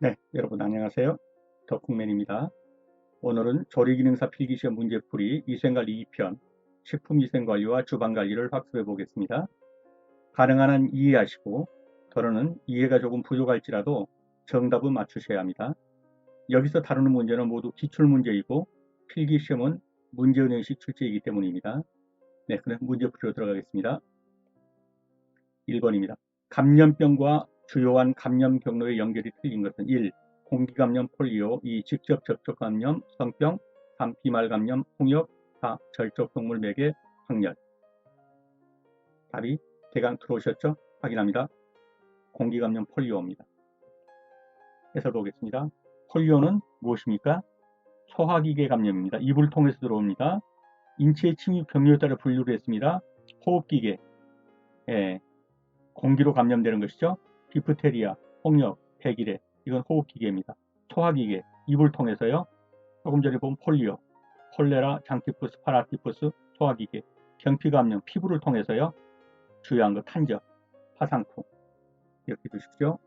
네, 여러분 안녕하세요. 덕국맨입니다. 오늘은 조리기능사 필기시험 문제풀이 위생관리 2편 식품위생관리와 주방관리를 학습해 보겠습니다. 가능한 한 이해하시고 더러는 이해가 조금 부족할지라도 정답은 맞추셔야 합니다. 여기서 다루는 문제는 모두 기출문제이고 필기시험은 문제은행식 출제이기 때문입니다. 네, 그럼 문제풀이로 들어가겠습니다. 1번입니다. 감염병과 주요한 감염 경로의 연결이 틀린 것은 1. 공기감염 폴리오 2. 직접 접촉 감염 성병 3. 비말 감염 홍역 4. 절적동물 매개 확열. 답이 대강 들어오셨죠? 확인합니다. 공기감염 폴리오입니다. 해설 보겠습니다. 폴리오는 무엇입니까? 소화기계 감염입니다. 입을 통해서 들어옵니다. 인체의 침입 경로에 따라 분류를 했습니다. 호흡기계, 공기로 감염되는 것이죠. 디프테리아, 홍역, 백일해, 이건 호흡기계입니다. 소화기계, 입을 통해서요. 조금 전에 본 폴리오, 콜레라, 장티푸스, 파라티푸스, 소화기계, 경피감염, 피부를 통해서요. 주요한 거 탄저, 화상풍, 이렇게 두십시오.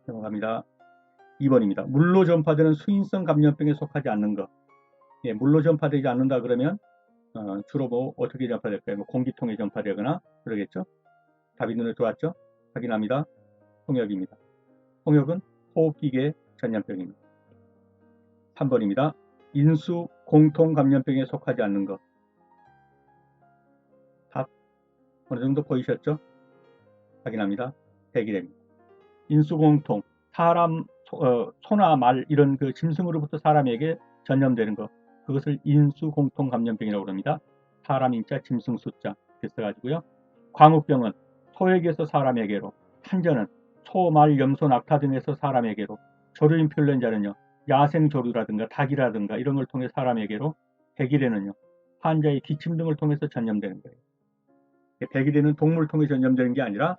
넘어갑니다. 2번입니다. 물로 전파되는 수인성 감염병에 속하지 않는 것. 물로 전파되지 않는다 그러면 주로 뭐 어떻게 전파될까요? 뭐 공기통에 전파되거나 그러겠죠. 답이 눈에 들어왔죠? 확인합니다. 홍역입니다. 홍역은 호흡기계 전염병입니다. 3번입니다. 인수 공통 감염병에 속하지 않는 것. 답 어느 정도 보이셨죠? 확인합니다. 백일해입니다. 인수 공통 사람 소나 말 이런 그 짐승으로부터 사람에게 전염되는 것. 그것을 인수 공통 감염병이라고 합니다. 사람 인자 짐승 숫자 이렇게 써가지고요. 광우병은 소에게서 사람에게로, 탄저는 소, 말, 염소, 낙타 등에서 사람에게로, 조류인플루엔자는요 야생조류라든가 닭이라든가 이런 걸 통해 사람에게로, 백일해는요 환자의 기침 등을 통해서 전염되는 거예요. 백일해는 동물 통해 전염되는 게 아니라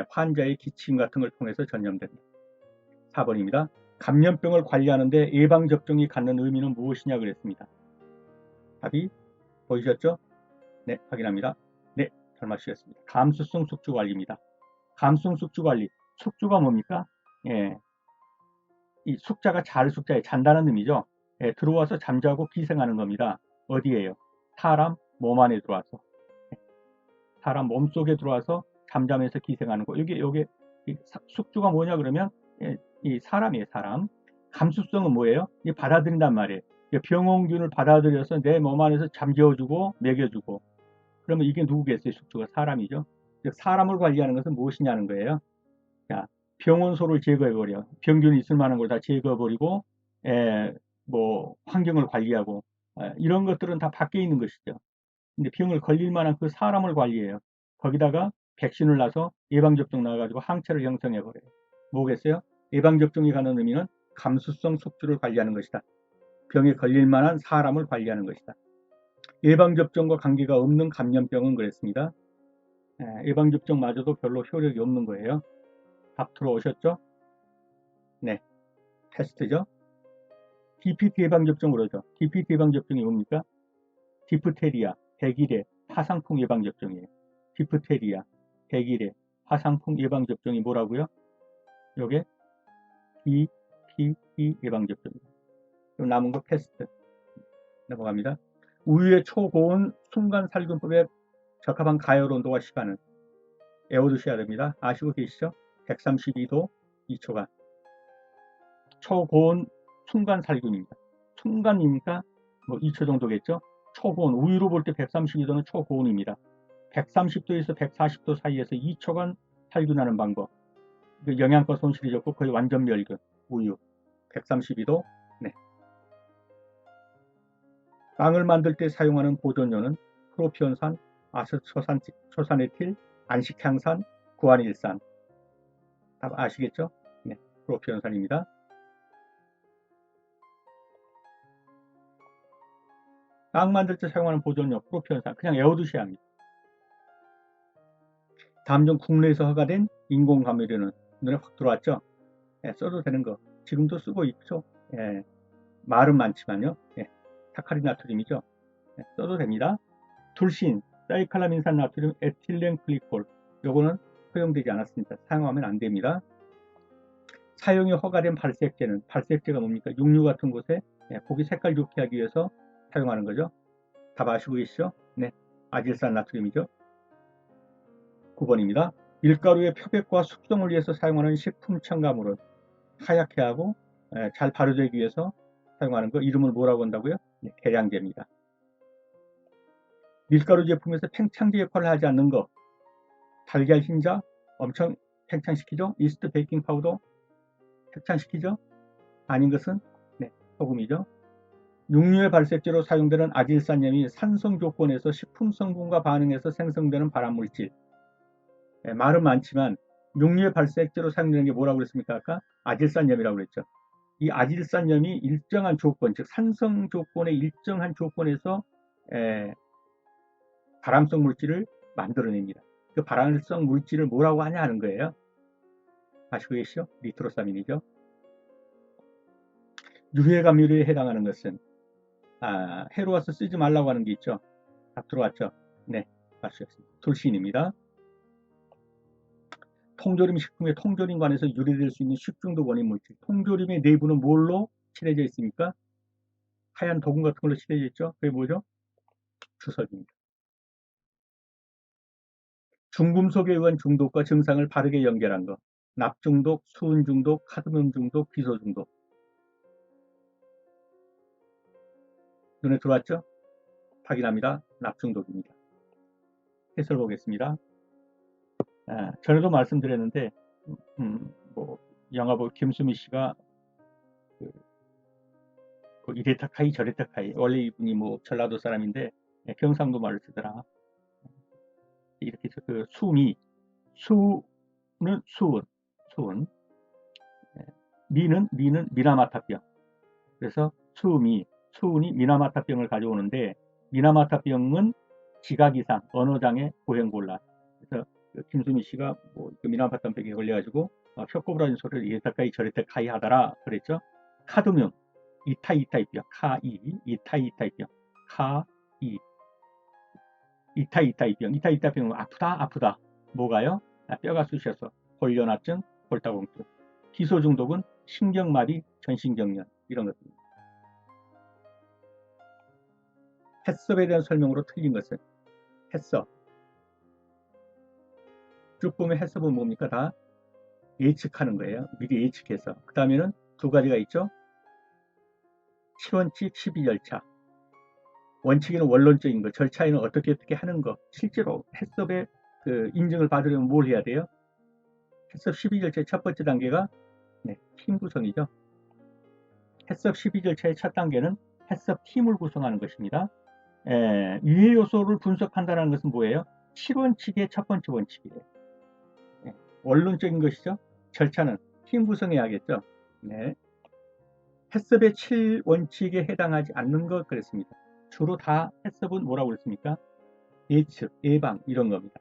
환자의 기침 같은 걸 통해서 전염된다. 4번입니다. 감염병을 관리하는데 예방접종이 갖는 의미는 무엇이냐 그랬습니다. 답이 보이셨죠? 네, 확인합니다. 네, 잘 맞추셨습니다. 감수성 숙주관리입니다. 감수성 숙주관리. 숙주가 뭡니까? 이 숙자가 잘 숙자에 잔다는 의미죠. 들어와서 잠자고 기생하는 겁니다. 어디에요? 사람 몸 안에 들어와서. 사람 몸 속에 들어와서 잠잠해서 기생하는 거. 요게 숙주가 뭐냐 그러면 이 사람이에요, 사람. 감수성은 뭐예요? 받아들인단 말이에요. 병원균을 받아들여서 내 몸 안에서 잠재워주고 먹여주고. 그러면 이게 누구겠어요? 숙주가 사람이죠. 사람을 관리하는 것은 무엇이냐는 거예요. 자, 병원소를 제거해버려. 병균이 있을 만한 걸 다 제거해버리고, 뭐, 환경을 관리하고, 이런 것들은 다 밖에 있는 것이죠. 근데 병을 걸릴 만한 그 사람을 관리해요. 거기다가 백신을 놔서 예방접종 놔가지고 항체를 형성해버려요. 뭐겠어요? 예방접종이 가는 의미는 감수성 숙주를 관리하는 것이다. 병에 걸릴 만한 사람을 관리하는 것이다. 예방접종과 관계가 없는 감염병은 그랬습니다. 예방접종마저도 별로 효력이 없는 거예요. 답 들어오셨죠? 네, 패스트죠. DPT 예방접종 그러죠. DPT 예방접종이 뭡니까? 디프테리아, 백일해, 화상풍 예방접종이에요. 디프테리아, 백일해, 화상풍 예방접종이 뭐라고요? 요게 DPT 예방접종입니다. 그럼 남은 거 패스트. 넘어갑니다. 우유의 초고온 순간살균법에 적합한 가열 온도와 시간은 외워두셔야 됩니다. 아시고 계시죠? 132도 2초간. 초고온 순간살균입니다. 순간이니까 뭐 2초 정도겠죠? 초고온, 우유로 볼 때 132도는 초고온입니다. 130도에서 140도 사이에서 2초간 살균하는 방법. 영양가 손실이 적고 거의 완전 멸균. 우유 132도. 네. 빵을 만들 때 사용하는 보존료는 프로피온산, 아세토산초산에틸, 안식향산, 구안일산. 다 아시겠죠? 네, 프로피온산입니다. 빵 만들 때 사용하는 보존료 프로피온산 그냥 외워두셔야 합니다. 다음 중 국내에서 허가된 인공감미료는 눈에 확 들어왔죠? 써도 되는 거 지금도 쓰고 있죠. 말은 많지만요. 타카리나트륨이죠. 써도 됩니다. 둘신, 사이칼라민산 나트륨, 에틸렌 글리콜 요거는 허용되지 않았습니다. 사용하면 안 됩니다. 사용이 허가된 발색제는, 발색제가 뭡니까? 육류 같은 곳에 고기 색깔 좋게 하기 위해서 사용하는 거죠. 답 아시고 계시죠? 네, 아질산 나트륨이죠. 9번입니다. 밀가루의 표백과 숙성을 위해서 사용하는 식품 첨가물은 하얗게 하고 잘 발효되기 위해서 사용하는 거 이름을 뭐라고 한다고요? 네, 계량제입니다. 밀가루 제품에서 팽창제 역할을 하지 않는 거, 달걀 흰자 엄청 팽창시키죠. 이스트 베이킹 파우더 팽창시키죠. 아닌 것은 소금이죠. 육류의 발색제로 사용되는 아질산염이 산성 조건에서 식품 성분과 반응해서 생성되는 발암물질. 말은 많지만 육류의 발색제로 사용되는 게 뭐라고 그랬습니까? 아까 아질산염이라고 그랬죠. 이 아질산염이 일정한 조건, 즉 산성 조건의 일정한 조건에서 발암성 물질을 만들어냅니다. 그 발암성 물질을 뭐라고 하냐 하는 거예요. 아시고 계시죠? 니트로사민이죠. 유해 감염에 해당하는 것은 해로워서 쓰지 말라고 하는 게 있죠. 답 들어왔죠? 네, 맞추셨습니다. 돌신입니다. 통조림 식품의 통조림관에서 유래될 수 있는 식중독 원인 물질. 통조림의 내부는 뭘로 칠해져 있습니까? 하얀 도금 같은 걸로 칠해져 있죠. 그게 뭐죠? 주석입니다. 중금속에 의한 중독과 증상을 바르게 연결한 것. 납중독, 수은중독, 카드뮴 중독, 비소 중독. 눈에 들어왔죠? 확인합니다. 납중독입니다. 해설 보겠습니다. 전에도 말씀드렸는데 영화보 김수미 씨가 이래타 카이 저래타 카이, 원래 이분이 전라도 사람인데 경상도 말을 쓰더라. 이렇게 해서 그 수미, 수는 수은, 미는 미나마타병. 그래서 수은이 미나마타병을 가져오는데, 미나마타병은 지각 이상, 언어장애, 보행곤란. 그래서 김수미 씨가 그 미나마타병에 걸려가지고 혀꼬부라진 소리를 이래타카이 저래타카이 하더라 그랬죠. 카드뮴, 이타이타이병, 이타이타이병, 이타이타이병은 아프다. 뭐가요? 뼈가 쑤셔서 골련화증, 골다공증. 기소 중독은 신경마비, 전신경련 이런 것입니다. 해썹에 대한 설명으로 틀린 것은 해썹. 쭉 보면 해썹은 뭡니까? 다 예측하는 거예요. 미리 예측해서. 그 다음에는 두 가지가 있죠. 7원칙, 12절차. 원칙에는 원론적인 거, 절차에는 어떻게 하는 거. 실제로 해썹의 그 인증을 받으려면 뭘 해야 돼요? 해썹 12절차의 첫 번째 단계가 팀 구성이죠. 해썹 12절차의 첫 단계는 해썹 팀을 구성하는 것입니다. 유해 요소를 분석한다는 것은 뭐예요? 7원칙의 첫 번째 원칙이에요. 원론적인 것이죠. 절차는 팀 구성해야겠죠. 해썹의 7원칙에 해당하지 않는 것 그랬습니다. 주로 다 해썹은 뭐라고 그랬습니까? 예측, 예방 이런 겁니다.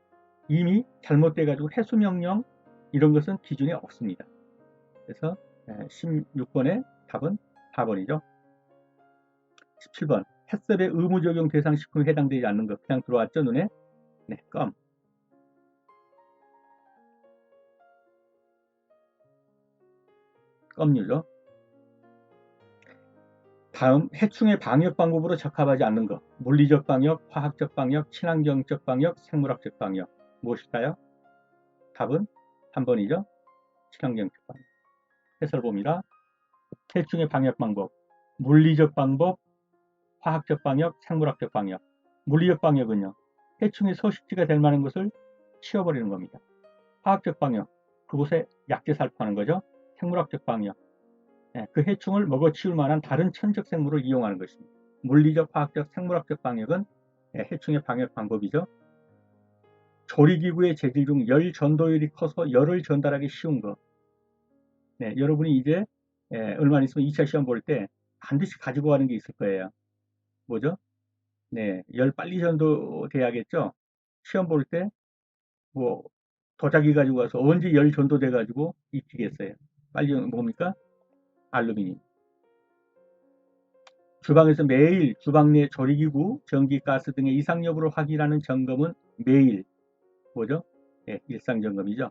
이미 잘못돼가지고 해수명령 이런 것은 기준에 없습니다. 그래서 16번의 답은 4번이죠. 17번 해썹의 의무적용 대상 식품에 해당되지 않는 것 그냥 들어왔죠 눈에? 껌. 껌류죠. 다음 해충의 방역 방법으로 적합하지 않는 것. 물리적 방역, 화학적 방역, 친환경적 방역, 생물학적 방역. 무엇일까요? 답은 3번이죠. 친환경적 방역. 해설 봅니다. 해충의 방역 방법. 물리적 방법, 화학적 방역, 생물학적 방역. 물리적 방역은요. 해충의 서식지가 될 만한 것을 치워버리는 겁니다. 화학적 방역, 그곳에 약재 살포하는 거죠. 생물학적 방역, 그 해충을 먹어치울 만한 다른 천적 생물을 이용하는 것입니다. 물리적, 화학적, 생물학적 방역은 해충의 방역 방법이죠. 조리기구의 재질 중 열 전도율이 커서 열을 전달하기 쉬운 것. 여러분이 이제 얼마 안 있으면 2차 시험 볼 때 반드시 가지고 가는 게 있을 거예요. 뭐죠? 열 빨리 전도돼야겠죠? 시험 볼 때 도자기 가지고 가서 언제 열 전도돼 가지고 입히겠어요. 빨리 뭡니까? 알루미늄. 주방에서 매일 주방 내 조리기구, 전기, 가스 등의 이상 여부를 확인하는 점검은 매일 뭐죠? 일상 점검이죠.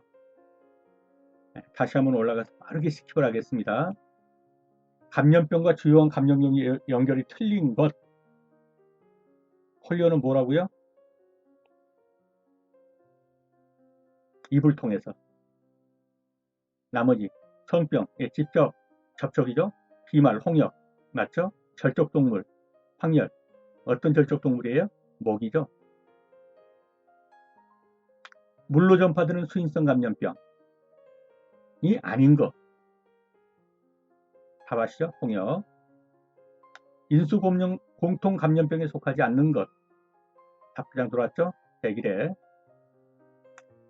다시 한번 올라가서 빠르게 스킵을 하겠습니다. 감염병과 주요한 감염병이 연결이 틀린 것. 폴리오는 뭐라고요? 입을 통해서. 나머지 성병, 직접 접촉이죠. 비말, 홍역, 맞죠? 절적동물, 황열. 어떤 절적동물이에요? 모기죠. 물로 전파되는 수인성 감염병이 아닌 것. 다 아시죠? 홍역. 인수 공통 감염병에 속하지 않는 것. 답부장 들어왔죠? 101회.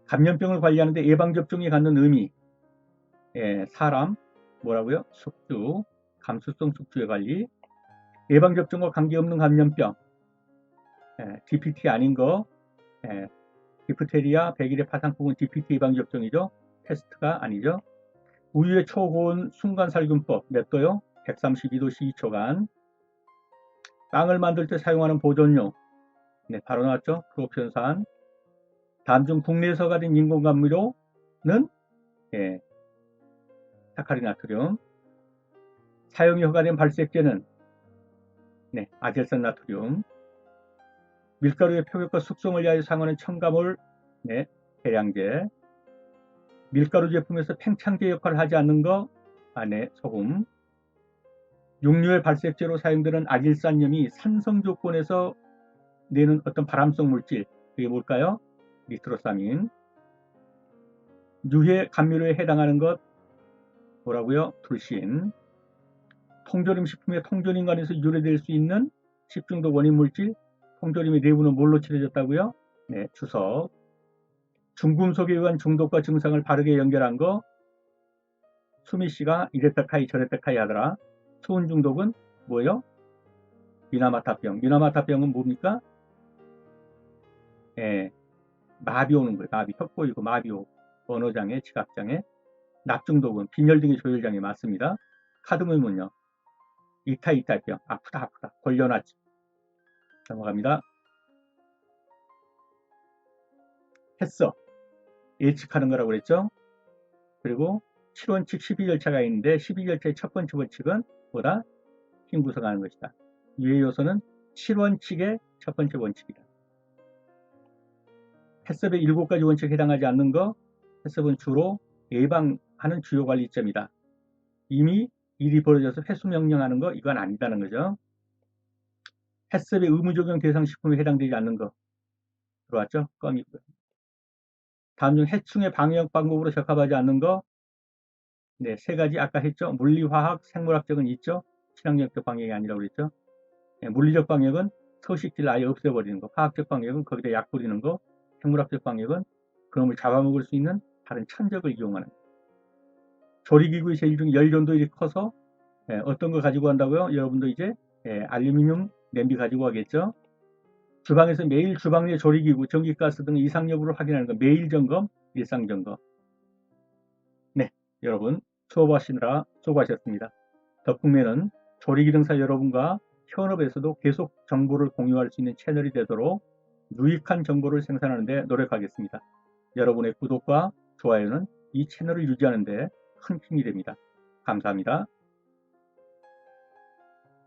감염병을 관리하는데 예방접종이 갖는 의미. 사람, 뭐라고요? 숙주, 감수성 숙주의 관리. 예방접종과 관계없는 감염병. DPT 아닌 거. 디프테리아, 101의 파상풍은 DPT 예방접종이죠. 테스트가 아니죠. 우유의 초고온 순간살균법 몇 도요? 132도 C2초간. 빵을 만들 때 사용하는 보존용. 바로 나왔죠. 프로피온산. 다음 중 국내에서 가진 인공감미료는 사카린나트륨. 사용이 허가된 발색제는 아젤산 나트륨. 밀가루의 표백과 숙성을 위하여 사용하는 첨가물 계량제. 밀가루 제품에서 팽창제 역할을 하지 않는 거 안에 소금. 육류의 발색제로 사용되는 아질산염이 산성 조건에서 내는 어떤 발암성 물질, 그게 뭘까요? 니트로사민. 유해 감미료에 해당하는 것 뭐라고요? 둘신. 통조림 식품의 통조림간에서 유래될 수 있는 식중독 원인 물질, 통조림의 내부는 뭘로 칠해졌다고요? 주석. 중금속에 의한 중독과 증상을 바르게 연결한 거, 수미 씨가 이랬다 카이 저랬다 카이 하더라. 수은 중독은 뭐예요? 미나마타병. 미나마타병은 뭡니까? 마비 오는 거예요. 마비. 턱 보이고 마비 오고. 언어장애, 지각장애. 납중독은 빈혈 등의 조혈장애 맞습니다. 카드뮴은요. 이타이타병. 아프다. 골려놨지. 넘어갑니다. 했어. 예측하는 거라고 그랬죠. 그리고 7원칙 12절차가 있는데 12절차의 첫 번째 원칙은 뭐다? 힘 구성하는 것이다. 유해 요소는 7원칙의 첫 번째 원칙이다. 해썹의 7가지 원칙에 해당하지 않는 거, 해썹은 주로 예방하는 주요 관리점이다. 이미 일이 벌어져서 회수 명령하는 거, 이건 아니다는 거죠. 해썹의 의무적용 대상 식품에 해당되지 않는 거 들어왔죠? 껌이고요. 다음 중 해충의 방역 방법으로 적합하지 않는 거, 3가지 아까 했죠. 물리화학, 생물학적은 있죠. 친환경적 방역이 아니라고 그랬죠. 물리적 방역은 서식지를 아예 없애버리는 거, 화학적 방역은 거기다 약 뿌리는 거, 생물학적 방역은 그놈을 잡아먹을 수 있는 다른 천적을 이용하는 거. 조리기구의 재질 중 열전도율이 커서 어떤 거 가지고 간다고요? 여러분도 이제 알루미늄 냄비 가지고 가겠죠. 주방에서 매일 주방 내 조리기구, 전기가스 등 이상 여부를 확인하는 거, 매일 점검, 일상 점검. 여러분 수업하시느라 수고하셨습니다. 덕분에는 조리기능사 여러분과 현업에서도 계속 정보를 공유할 수 있는 채널이 되도록 유익한 정보를 생산하는 데 노력하겠습니다. 여러분의 구독과 좋아요는 이 채널을 유지하는 데 큰 힘이 됩니다. 감사합니다.